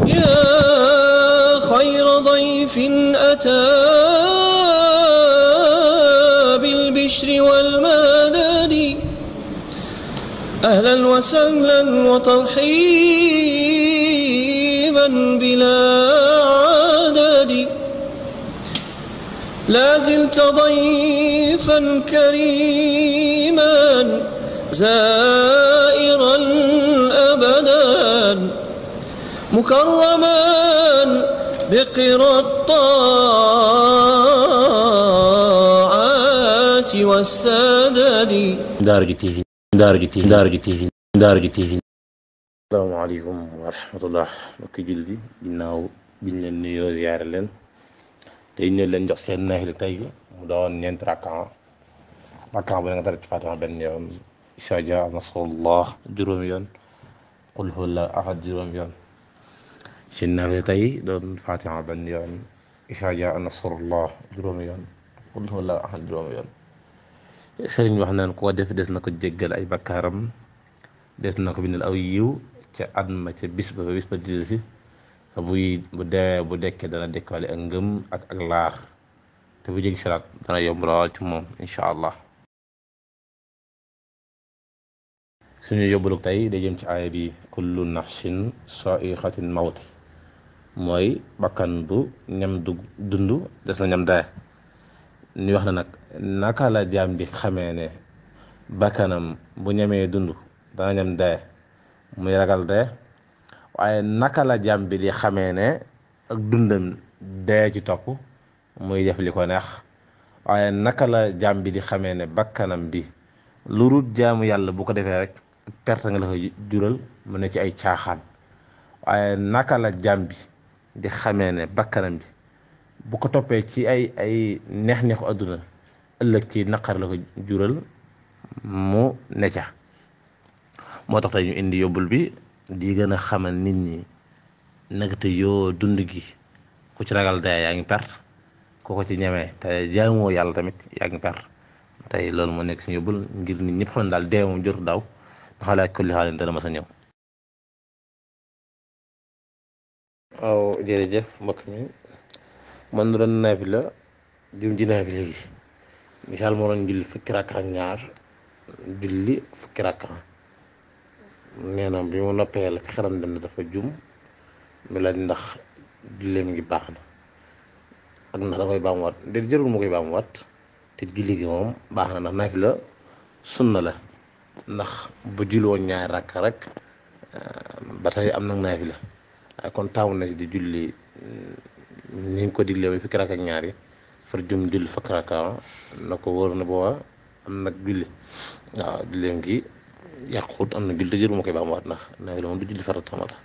يا خير ضيف أتى بالبشر والمدد أهلا وسهلا وترحيبا بلا عدد لا زلت ضيفا كريما زائرا أبدا مكرما بقرى الطاعات والسدد. Daara J TV. Asalaamaaleykum wa rahmatullah mbokki jullit yi ginnaaw biñ leen nuyoo ziyaare leen tey ñu leen jox seen naafila tey mu doon ñeenti rakkaa bu ne nga dara ci Faatiha benn yoon izaa jaa nasrullah juróomi yoon qul huwallaahu ahad juróomi yoon seen naafila tey doon Faatiha benn yoon izaa jaa nasrullah juróomi yoon qul huwallaahu ahad juróomi yoon. sëriñ wax naan koo def des na ko jéggal ay bakkaaram des na ko bindal aw yiw ca at ma ca bis ba dil si bu deewee bu dekkee dana dekkaale ak ngëm ak laar te bu jéggi siraat dana yomb lool ci moom incha allah. suñu yóbbalug tey day jëm ci aaya bi kullu nafsin sa'iqatin mawti mooy bakkan bu ñam du dund des na ñam dee. ñu wax na nag naka la jaam bi xamee ne bakkanam bu ñamee dund dana ñam dee muy ragal dee waaye naka la jaam bi di xamee ne ak dundam dee ci topp muy def li ko neex waaye naka la jaam bi di xamee ne bakkanam bi lu dul jaamu yàlla bu ko defee rek perte nga la ko jural mu ne ci ay caaxaan waaye naka la jaam bi di xamee ne bakkanam bi bu ko toppee ci ay neex-neexu àdduna ëllëg ci naqar la ko jural mu ne ca. moo tax tey ñu indi yóbbul bi di gën a xamal nit ñi nagate yoo dund gi ku ci ragal dee yaa ngi perte ku ko ci ñemee te jaamoo yàlla tamit yaa ngi perte tey loolu moo nekk suñu yóbbul ngir nit ñëpp xam ne daal dee moom jotu daaw ndax laaj kulli xaalin dana mas a ñëw. waaw jërëjëf mbokk mi. man doon naafila jum ji naafila gi misaal moo doon julli fukki rakka ak ñaar julli fukki rakka nee na bi mu noppee la ci xelam dem na dafa jum mi la ndax julleem ngi baax na ak ndax da koy baamuwaat déet jërul mu koy baamuwaat te julli gi moom baax na ndax naafila sunna la ndax bu julli woon ñaari rakka rek ba tey am nag naafila waaye kon taamu na di julli ni ñu ko diglee ba fukki rakka ak ñaar yi far jum julli fukki rakka na ko wóor na booba am nag julli waaw julleem gi yàqut am na julli te jëru ma koy baamuwaat ndax naafila moom du julli farata sama la